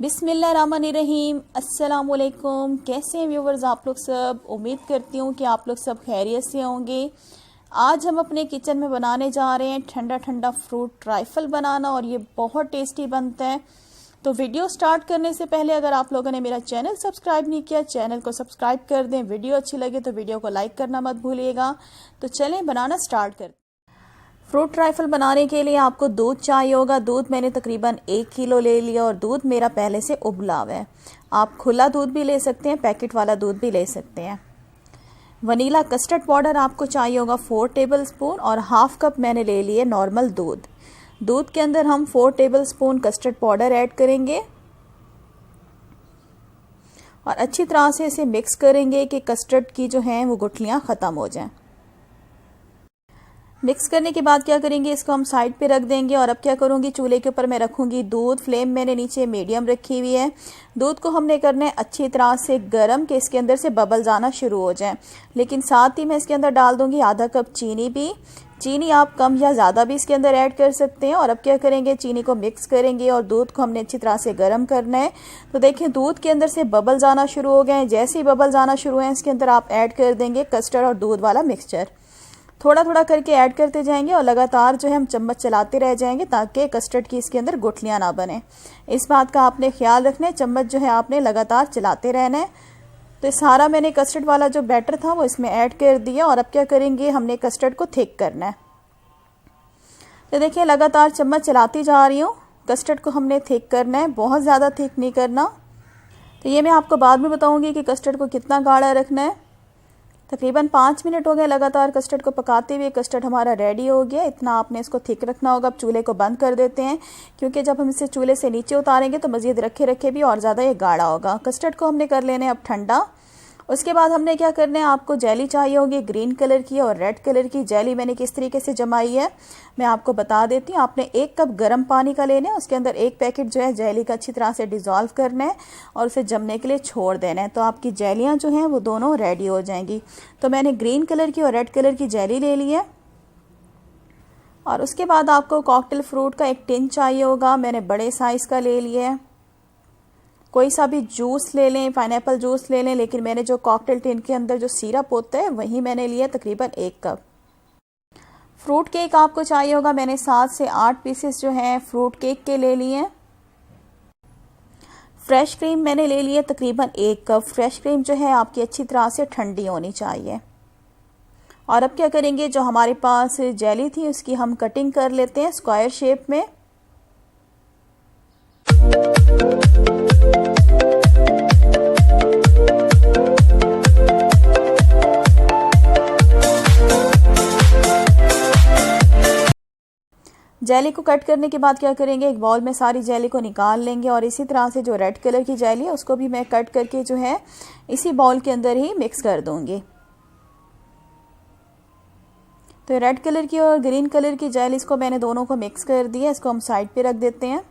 बिस्मिल्लाहिर्रहमानिर्रहीम। अस्सलामुअलैकुम। कैसे हैं व्यूवर्स आप लोग सब? उम्मीद करती हूँ कि आप लोग सब खैरियत से होंगे। आज हम अपने किचन में बनाने जा रहे हैं ठंडा ठंडा फ्रूट ट्राइफल बनाना, और ये बहुत टेस्टी बनता है। तो वीडियो स्टार्ट करने से पहले अगर आप लोगों ने मेरा चैनल सब्सक्राइब नहीं किया, चैनल को सब्सक्राइब कर दें। वीडियो अच्छी लगे तो वीडियो को लाइक करना मत भूलिएगा। तो चलें बनाना स्टार्ट करते हैं। फ्रूट ट्राइफल बनाने के लिए आपको दूध चाहिए होगा। दूध मैंने तकरीबन 1 किलो ले लिया, और दूध मेरा पहले से उबला हुआ है। आप खुला दूध भी ले सकते हैं, पैकेट वाला दूध भी ले सकते हैं। वनीला कस्टर्ड पाउडर आपको चाहिए होगा 4 टेबलस्पून, और हाफ कप मैंने ले लिए नॉर्मल दूध। दूध के अंदर हम 4 टेबलस्पून कस्टर्ड पाउडर ऐड करेंगे और अच्छी तरह से इसे मिक्स करेंगे कि कस्टर्ड की जो है वो गुठलियाँ ख़त्म हो जाएं। मिक्स करने के बाद क्या करेंगे, इसको हम साइड पे रख देंगे। और अब क्या करूँगी, चूल्हे के ऊपर मैं रखूँगी दूध। फ्लेम मैंने नीचे मीडियम रखी हुई है। दूध को हमने करना है अच्छी तरह से गर्म, कि इसके अंदर से बबल्स आना शुरू हो जाए। लेकिन साथ ही मैं इसके अंदर डाल दूँगी आधा कप चीनी भी। चीनी आप कम या ज़्यादा भी इसके अंदर ऐड कर सकते हैं। और अब क्या करेंगे, चीनी को मिक्स करेंगे और दूध को हमने अच्छी तरह से गर्म करना है। तो देखें दूध के अंदर से बबल्स आना शुरू हो गए हैं। जैसे ही बबल्स आना शुरू हैं, इसके अंदर आप ऐड कर देंगे कस्टर्ड और दूध वाला मिक्सचर। थोड़ा थोड़ा करके ऐड करते जाएंगे और लगातार जो है हम चम्मच चलाते रह जाएंगे, ताकि कस्टर्ड की इसके अंदर गुठलियाँ ना बने। इस बात का आपने ख्याल रखना है, चम्मच जो है आपने लगातार चलाते रहना है। तो ये सारा मैंने कस्टर्ड वाला जो बैटर था वो इसमें ऐड कर दिया। और अब क्या करेंगे, हमने कस्टर्ड को थिक करना है। तो देखिए लगातार चम्मच चलाती जा रही हूँ। कस्टर्ड को हमने थिक करना है, बहुत ज़्यादा थिक नहीं करना। तो ये मैं आपको बाद में बताऊँगी कि कस्टर्ड को कितना गाढ़ा रखना है। तकरीबन 5 मिनट हो गए लगातार कस्टर्ड को पकाते हुए। कस्टर्ड हमारा रेडी हो गया। इतना आपने इसको थिक रखना होगा। अब चूल्हे को बंद कर देते हैं, क्योंकि जब हम इसे चूल्हे से नीचे उतारेंगे तो मज़ीद रखे रखे भी और ज़्यादा ये गाढ़ा होगा। कस्टर्ड को हमने कर लेना है अब ठंडा। उसके बाद हमने क्या करना है, आपको जेली चाहिए होगी ग्रीन कलर की और रेड कलर की। जेली मैंने किस तरीके से जमाई है मैं आपको बता देती हूँ। आपने 1 कप गर्म पानी का लेना है, उसके अंदर 1 पैकेट जो है जेली का अच्छी तरह से डिज़ोल्व करना है और उसे जमने के लिए छोड़ देना है। तो आपकी जेलियाँ जो हैं वो दोनों रेडी हो जाएंगी। तो मैंने ग्रीन कलर की और रेड कलर की जेली ले ली है। और उसके बाद आपको कॉकटेल फ्रूट का एक टिन चाहिए होगा। मैंने बड़े साइज़ का ले लिया है। कोई सा भी जूस ले लें, पाइनएप्पल जूस ले लें, लेकिन मैंने जो कॉकटेल टिन के अंदर जो सिरप होता है वही मैंने लिया तकरीबन 1 कप। फ्रूट केक आपको चाहिए होगा। मैंने 7 से 8 पीसेस जो हैं फ्रूट केक के ले लिए हैं। फ्रेश क्रीम मैंने ले ली है तकरीबन 1 कप। फ्रेश क्रीम जो है आपकी अच्छी तरह से ठंडी होनी चाहिए। और अब क्या करेंगे, जो हमारे पास जेली थी उसकी हम कटिंग कर लेते हैं स्क्वायर शेप में। जेली को कट करने के बाद क्या करेंगे, एक बाउल में सारी जेली को निकाल लेंगे। और इसी तरह से जो रेड कलर की जेली है उसको भी मैं कट करके जो है इसी बाउल के अंदर ही मिक्स कर दूंगी। तो रेड कलर की और ग्रीन कलर की जेलीज को मैंने दोनों को मिक्स कर दिया। इसको हम साइड पे रख देते हैं।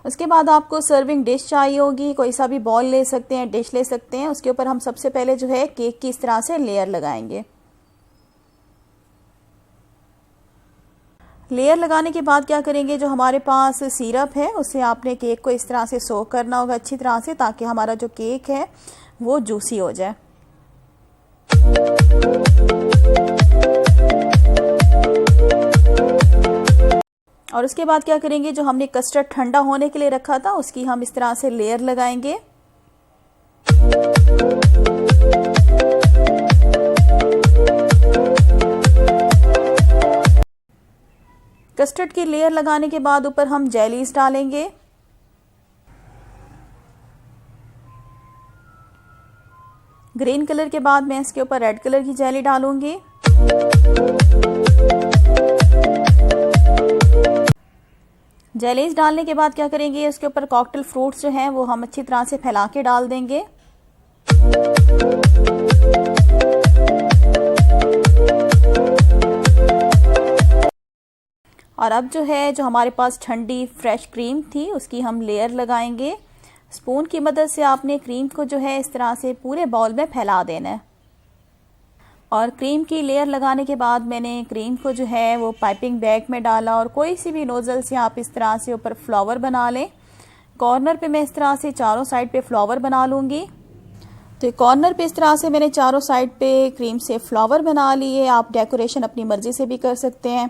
उसके बाद आपको सर्विंग डिश चाहिए होगी। कोई सा भी बॉल ले सकते हैं, डिश ले सकते हैं। उसके ऊपर हम सबसे पहले जो है केक की इस तरह से लेयर लगाएंगे। लेयर लगाने के बाद क्या करेंगे, जो हमारे पास सिरप है उससे आपने केक को इस तरह से सोक करना होगा अच्छी तरह से, ताकि हमारा जो केक है वो जूसी हो जाए। और उसके बाद क्या करेंगे, जो हमने कस्टर्ड ठंडा होने के लिए रखा था उसकी हम इस तरह से लेयर लगाएंगे। कस्टर्ड की लेयर लगाने के बाद ऊपर हम जेलीज डालेंगे। ग्रीन कलर के बाद मैं इसके ऊपर रेड कलर की जेली डालूंगी। जेलीज डालने के बाद क्या करेंगे, उसके ऊपर कॉकटेल फ्रूट्स जो हैं वो हम अच्छी तरह से फैला के डाल देंगे। और अब जो है, जो हमारे पास ठंडी फ्रेश क्रीम थी उसकी हम लेयर लगाएंगे। स्पून की मदद से आपने क्रीम को जो है इस तरह से पूरे बाउल में फैला देना है। और क्रीम की लेयर लगाने के बाद मैंने क्रीम को जो है वो पाइपिंग बैग में डाला। और कोई सी भी नोज़ल से आप इस तरह से ऊपर फ्लावर बना लें। कॉर्नर पे मैं इस तरह से चारों साइड पे फ्लावर बना लूँगी। तो कॉर्नर पे इस तरह से मैंने चारों साइड पे क्रीम से फ्लावर बना लिए। आप डेकोरेशन अपनी मर्ज़ी से भी कर सकते हैं।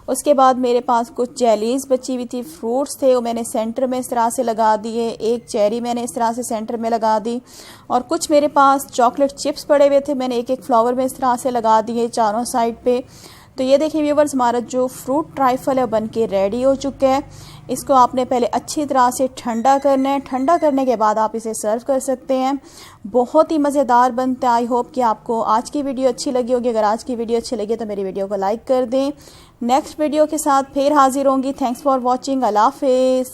उसके बाद मेरे पास कुछ जेलीज बची हुई थी, फ्रूट्स थे, वो मैंने सेंटर में इस तरह से लगा दिए। एक चेरी मैंने इस तरह से सेंटर में लगा दी और कुछ मेरे पास चॉकलेट चिप्स पड़े हुए थे, मैंने एक एक फ्लावर में इस तरह से लगा दिए चारों साइड पे। तो ये देखिए व्यूवर्स, हमारा जो फ्रूट ट्राइफल है बन के रेडी हो चुका है। इसको आपने पहले अच्छी तरह से ठंडा करना है। ठंडा करने के बाद आप इसे सर्व कर सकते हैं। बहुत ही मज़ेदार बनता है। आई होप कि आपको आज की वीडियो अच्छी लगी होगी। अगर आज की वीडियो अच्छी लगी तो मेरी वीडियो को लाइक कर दें। नेक्स्ट वीडियो के साथ फिर हाजिर होंगी। Thanks for watching. अल्लाह हाफिज़।